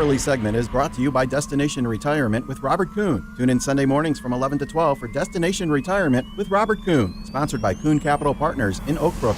Early segment is brought to you by Destination Retirement with Robert Kuhn. Tune in Sunday mornings from 11 to 12 for Destination Retirement with Robert Kuhn, sponsored by Kuhn Capital Partners in Oak Brook.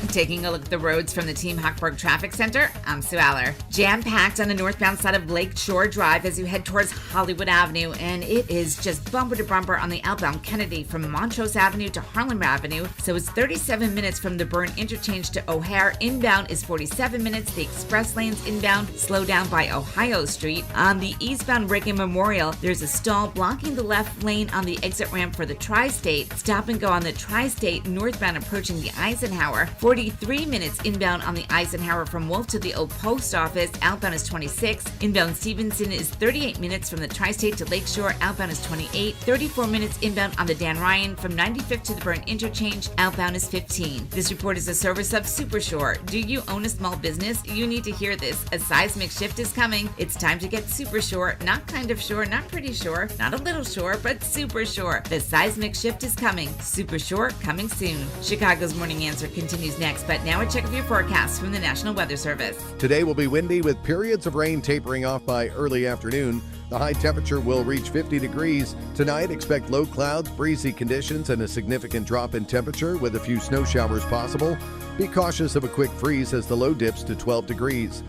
Taking a look at the roads from the Team Hochberg Traffic Center, I'm Sue Aller. Jam-packed on the northbound side of Lake Shore Drive as you head towards Hollywood Avenue, and it is just bumper to bumper on the outbound Kennedy from Montrose Avenue to Harlem Avenue. So it's 37 minutes from the Byrne Interchange to O'Hare. Inbound is 47 minutes. The express lanes inbound slow down by Ohio Street. On the eastbound Reagan Memorial, there's a stall blocking the left lane on the exit ramp for the Tri-State. Stop and go on the Tri-State northbound approaching the Eisenhower. 43 minutes inbound on the Eisenhower from Wolf to the old post office. Outbound is 26. Inbound Stevenson is 38 minutes from the Tri-State to Lakeshore. Outbound is 28. 34 minutes inbound on the Dan Ryan from 95th to the Byrne Interchange. Outbound is 15. This report is a service of Super Shore. Do you own a small business? You need to hear this. A seismic shift is coming. It's time to get Super Shore. Not kind of shore, not pretty shore, not a little shore, but Super Shore. The seismic shift is coming. Super Shore coming soon. Chicago's Morning Answer continues next. But now a check of your forecast from the National Weather Service. Today will be windy with periods of rain tapering off by early afternoon. The high temperature will reach 50 degrees. Tonight, expect low clouds, breezy conditions, and a significant drop in temperature with a few snow showers possible. Be cautious of a quick freeze as the low dips to 12 degrees.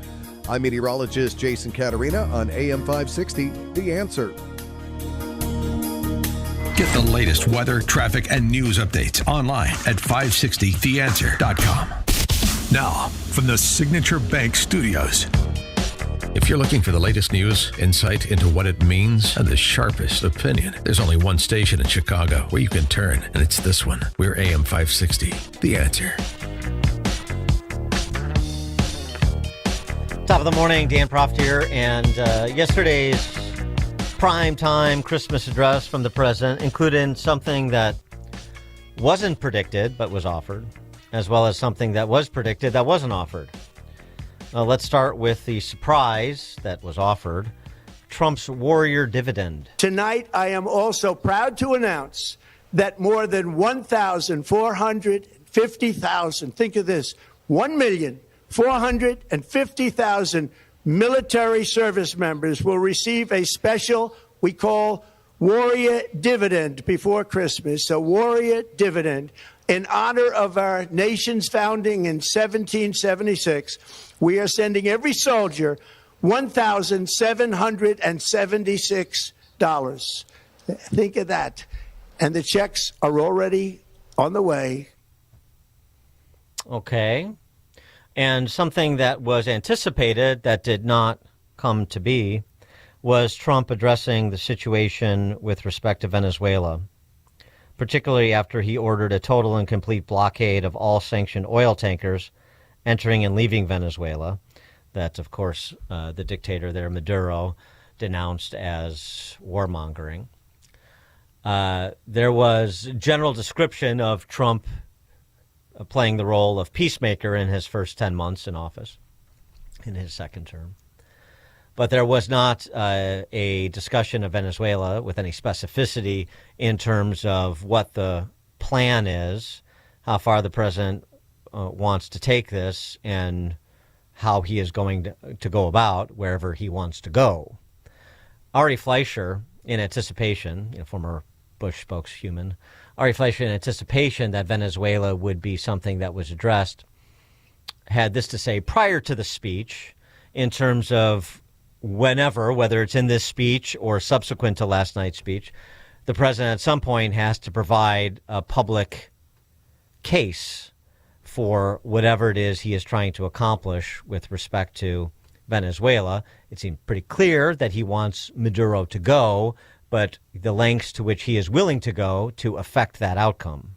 I'm meteorologist Jason Caterina on AM 560, The Answer. Get the latest weather, traffic, and news updates online at 560theanswer.com. Now, from the Signature Bank Studios. If you're looking for the latest news, insight into what it means, and the sharpest opinion, there's only one station in Chicago where you can turn, and it's this one. We're AM 560, The Answer. Top of the morning, Dan Proft here, and yesterday's primetime Christmas address from the president included something that wasn't predicted but was offered, as well as something that was predicted that wasn't offered. Let's start with the surprise that was offered, Trump's warrior dividend. Tonight, I am also proud to announce that more than 1,450,000, think of this, 1,450,000 military service members will receive a special, we call warrior dividend before Christmas, a warrior dividend in honor of our nation's founding in 1776. We are sending every soldier $1,776. Think of that. And the checks are already on the way. Okay. And something that was anticipated that did not come to be was Trump addressing the situation with respect to Venezuela, particularly after he ordered a total and complete blockade of all sanctioned oil tankers entering and leaving Venezuela. That, of course, the dictator there, Maduro, denounced as warmongering. There was general description of Trump playing the role of peacemaker in his first 10 months in office, in his second term. But there was not a discussion of Venezuela with any specificity in terms of what the plan is, how far the president wants to take this, and how he is going to go about wherever he wants to go. Ari Fleischer, in anticipation, former Bush spokeshuman, Ari Fleischer, in anticipation that Venezuela would be something that was addressed, had this to say prior to the speech in terms of whenever, whether it's in this speech or subsequent to last night's speech, the president at some point has to provide a public case for whatever it is he is trying to accomplish with respect to Venezuela. It seemed pretty clear that he wants Maduro to go, but the lengths to which he is willing to go to affect that outcome.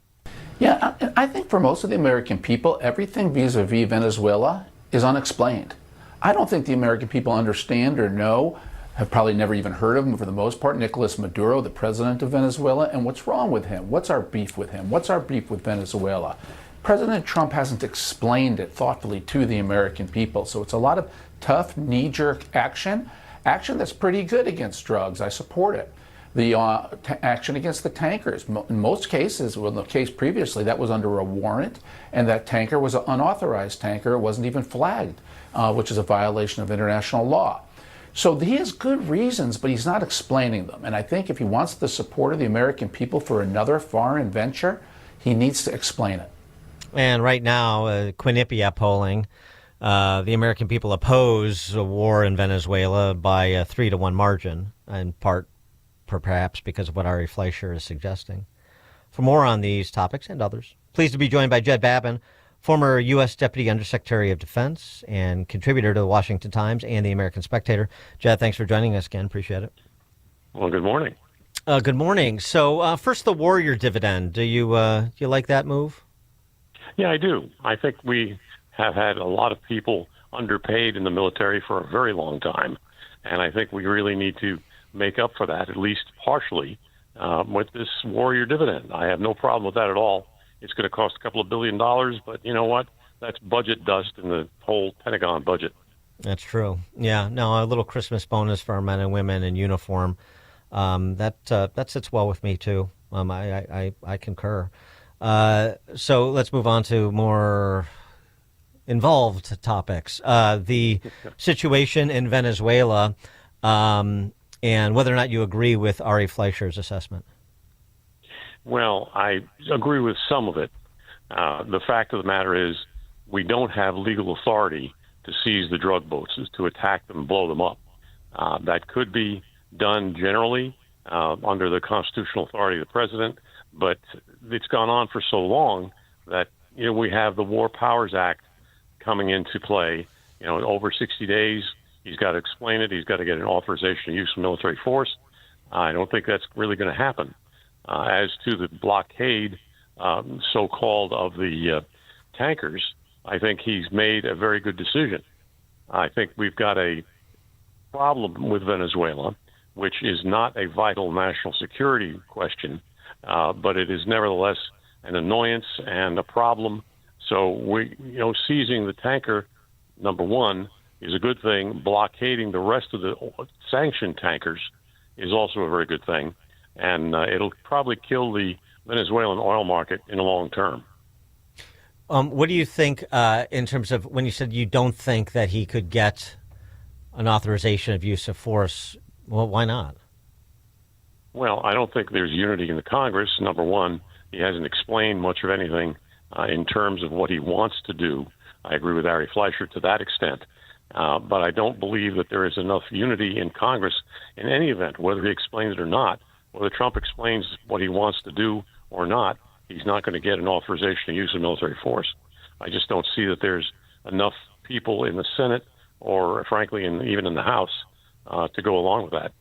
Yeah, I think for most of the American people, everything vis-a-vis Venezuela is unexplained. I don't think the American people understand or know, have probably never even heard of him for the most part, Nicolas Maduro, the president of Venezuela, and what's wrong with him? What's our beef with him? What's our beef with Venezuela? President Trump hasn't explained it thoughtfully to the American people, so it's a lot of tough, knee-jerk action that's pretty good against drugs. I support it. the action against the tankers. In most cases, well, in the case previously, that was under a warrant, and that tanker was an unauthorized tanker. It wasn't even flagged, which is a violation of international law. So he has good reasons, but he's not explaining them. And I think if he wants the support of the American people for another foreign venture, he needs to explain it. And right now, Quinnipiac polling, the American people oppose a war in Venezuela by a 3-1 margin, in part perhaps because of what Ari Fleischer is suggesting. For more on these topics and others, pleased to be joined by Jed Babbin, former U.S. Deputy Undersecretary of Defense and contributor to the Washington Times and the American Spectator. Jed, thanks for joining us again. Appreciate it. Well, good morning. Good morning. So first, the Warrior dividend. Do you like that move? Yeah, I do. I think we have had a lot of people underpaid in the military for a very long time, and I think we really need to make up for that, at least partially, with this Warrior dividend. I have no problem with that at all. It's going to cost a couple of $2 billion, but you know what? That's budget dust in the whole Pentagon budget. That's true. Yeah. No, a little Christmas bonus for our men and women in uniform. That sits well with me too. I concur. So let's move on to more involved topics. The situation in Venezuela, and whether or not you agree with Ari Fleischer's assessment. Well, I agree with some of it. The fact of the matter is we don't have legal authority to seize the drug boats, to attack them, blow them up. That could be done generally under the constitutional authority of the president, but it's gone on for so long that we have the War Powers Act coming into play. Over 60 days, he's got to explain it. He's got to get an authorization to use of military force. I don't think that's really going to happen. As to the blockade, so-called, of the tankers, I think he's made a very good decision. I think we've got a problem with Venezuela, which is not a vital national security question, but it is nevertheless an annoyance and a problem. So seizing the tanker, number one, is a good thing. Blockading the rest of the sanctioned tankers is also a very good thing. And it'll probably kill the Venezuelan oil market in the long term. What do you think in terms of when you said you don't think that he could get an authorization of use of force? Well, why not? Well, I don't think there's unity in the Congress. Number one, he hasn't explained much of anything in terms of what he wants to do. I agree with Ari Fleischer to that extent. But I don't believe that there is enough unity in Congress in any event, whether he explains it or not. Whether Trump explains what he wants to do or not, he's not going to get an authorization to use of military force. I just don't see that there's enough people in the Senate or, frankly, even in the House to go along with that.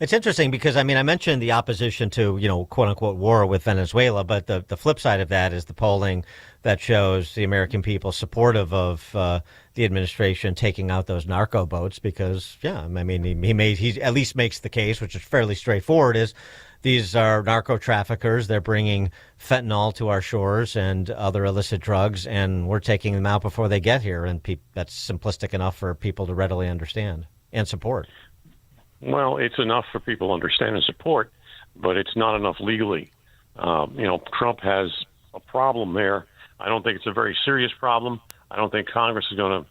It's interesting because, I mentioned the opposition to, quote unquote, war with Venezuela, but the flip side of that is the polling that shows the American people supportive of the administration taking out those narco boats because, he at least makes the case, which is fairly straightforward, is these are narco traffickers. They're bringing fentanyl to our shores and other illicit drugs, and we're taking them out before they get here. And that's simplistic enough for people to readily understand and support. Well, it's enough for people to understand and support, but it's not enough legally. Trump has a problem there. I don't think it's a very serious problem. I don't think Congress is going to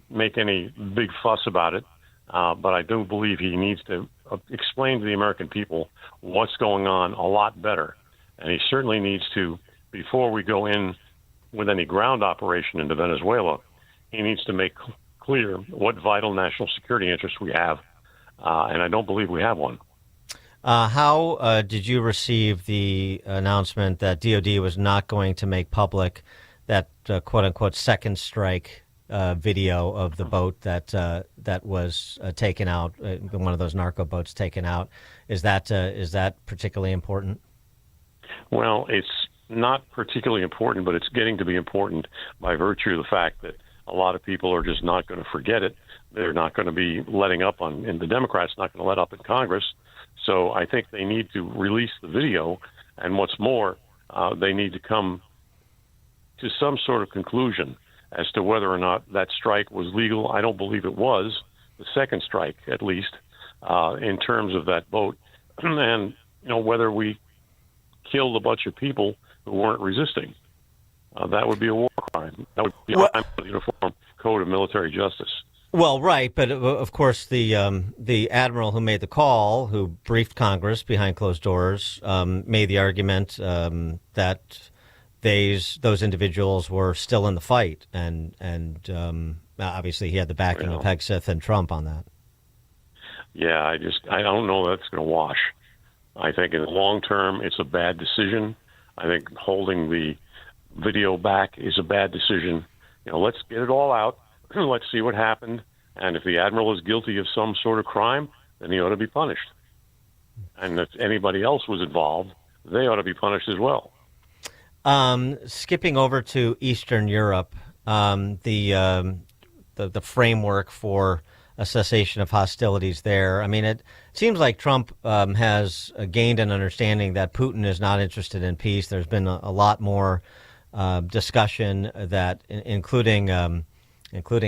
make any big fuss about it. But I do believe he needs to explain to the American people what's going on a lot better. And he certainly needs to, before we go in with any ground operation into Venezuela, he needs to make clear what vital national security interests we have. And I don't believe we have one. How did you receive the announcement that DOD was not going to make public that quote-unquote second strike video of the boat that was taken out, one of those narco boats taken out? Is that particularly important? Well, it's not particularly important, but it's getting to be important by virtue of the fact that a lot of people are just not going to forget it. They're not going to be letting up and the Democrats not going to let up in Congress. So I think they need to release the video. And what's more, they need to come to some sort of conclusion as to whether or not that strike was legal. I don't believe it was, the second strike at least, in terms of that boat. And whether we killed a bunch of people who weren't resisting. That would be a war crime. That would be a uniform code of military justice. Well, right, but of course the admiral who made the call, who briefed Congress behind closed doors, made the argument that those individuals were still in the fight, and obviously he had the backing of Hegseth and Trump on that. Yeah, I don't know that's going to wash. I think in the long term, it's a bad decision. I think holding the video back is a bad decision. Let's get it all out. Let's see what happened. And if the admiral is guilty of some sort of crime, then he ought to be punished. And if anybody else was involved, they ought to be punished as well. Skipping over to Eastern Europe, the framework for a cessation of hostilities there. I mean, it seems like Trump has gained an understanding that Putin is not interested in peace. There's been a lot more discussion that, including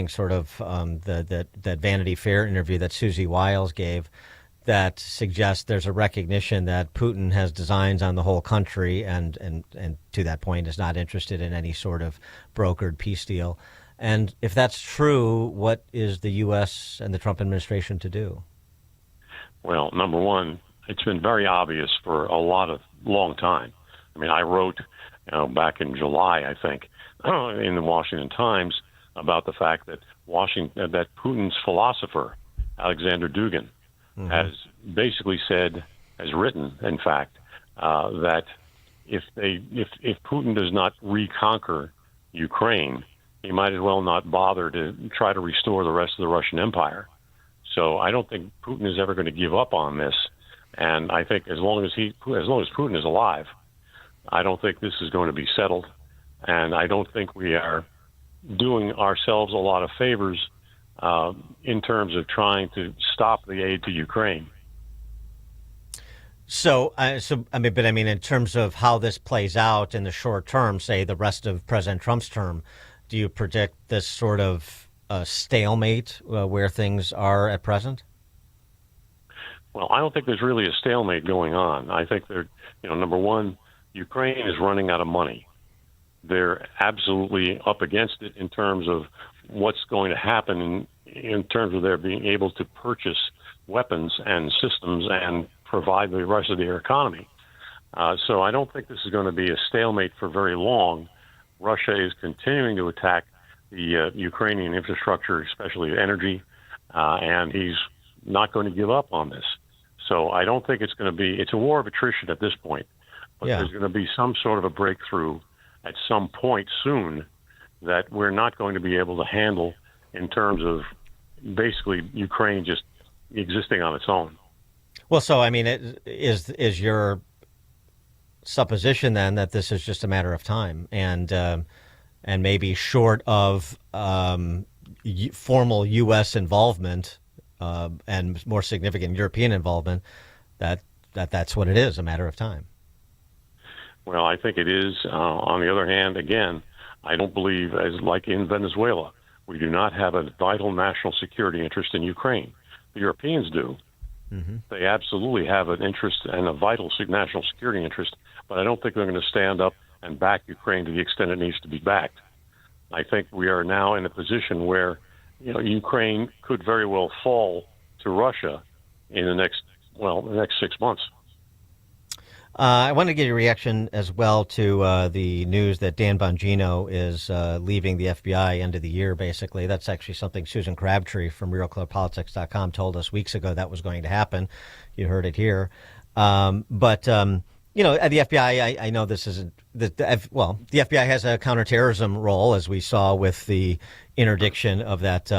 sort of that Vanity Fair interview that Susie Wiles gave, that suggests there's a recognition that Putin has designs on the whole country, and to that point is not interested in any sort of brokered peace deal. And if that's true, what is the U.S. and the Trump administration to do? Well, number one, it's been very obvious for a long time. I mean, I wrote back in July, I think, in the Washington Times about the fact that that Putin's philosopher, Alexander Dugin, has basically said, has written, in fact, that if Putin does not reconquer Ukraine, he might as well not bother to try to restore the rest of the Russian Empire. So I don't think Putin is ever going to give up on this. And I think as long as Putin is alive, I don't think this is going to be settled. And I don't think we are doing ourselves a lot of favors in terms of trying to stop the aid to Ukraine. So, in terms of how this plays out in the short term, say the rest of President Trump's term, do you predict this sort of stalemate where things are at present? Well, I don't think there's really a stalemate going on. I think number one, Ukraine is running out of money. They're absolutely up against it in terms of what's going to happen in terms of their being able to purchase weapons and systems and provide the rest of their economy. So I don't think this is going to be a stalemate for very long. Russia is continuing to attack the Ukrainian infrastructure, especially energy, and he's not going to give up on this. So I don't think it's a war of attrition at this point, but there's going to be some sort of a breakthrough at some point soon that we're not going to be able to handle in terms of basically Ukraine just existing on its own. Well, so, is your supposition then that this is just a matter of time and maybe short of formal U.S. involvement and more significant European involvement, that's what it is, a matter of time? Well, I think it is. On the other hand, again, I don't believe, as like in Venezuela, we do not have a vital national security interest in Ukraine. The Europeans do. Mm-hmm. They absolutely have an interest and a vital national security interest, but I don't think they're going to stand up and back Ukraine to the extent it needs to be backed. I think we are now in a position where Ukraine could very well fall to Russia in the next 6 months. I want to get your reaction as well to the news that Dan Bongino is leaving the FBI end of the year, basically. That's actually something Susan Crabtree from RealClearPolitics.com told us weeks ago that was going to happen. You heard it here. But at the FBI, I know this isn't the FBI has a counterterrorism role, as we saw with the interdiction of that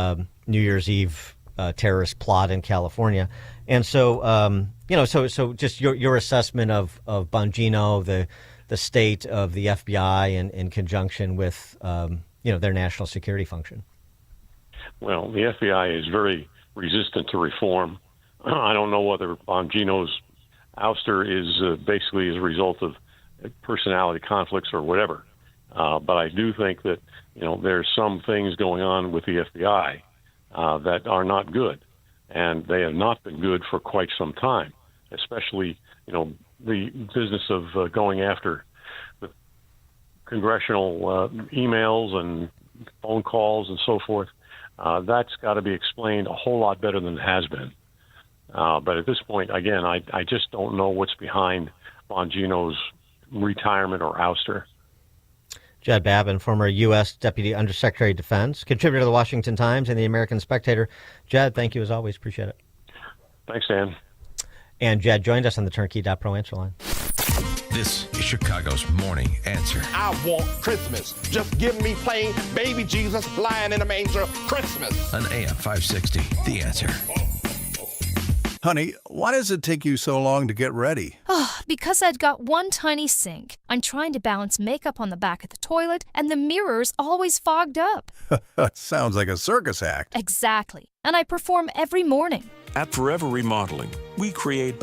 New Year's Eve terrorist plot in California. And so, so just your assessment of Bongino, the state of the FBI in conjunction with, their national security function. Well, the FBI is very resistant to reform. I don't know whether Bongino's ouster is basically as a result of personality conflicts or whatever. But I do think that, there's some things going on with the FBI that are not good. And they have not been good for quite some time. especially, the business of going after the congressional emails and phone calls and so forth. That's got to be explained a whole lot better than it has been. But at this point, again, I just don't know what's behind Bongino's retirement or ouster. Jed Babbin, former U.S. Deputy Undersecretary of Defense, contributor to the Washington Times and the American Spectator. Jed, thank you as always. Appreciate it. Thanks, Dan. And Jed joined us on the Turnkey.pro answer line. This is Chicago's Morning Answer. I want Christmas. Just give me plain baby Jesus lying in a manger. Christmas. On AM 560, The Answer. Honey, why does it take you so long to get ready? Because I've got one tiny sink. I'm trying to balance makeup on the back of the toilet, and the mirror's always fogged up. Sounds like a circus act. Exactly. And I perform every morning. At Forever Remodeling, we create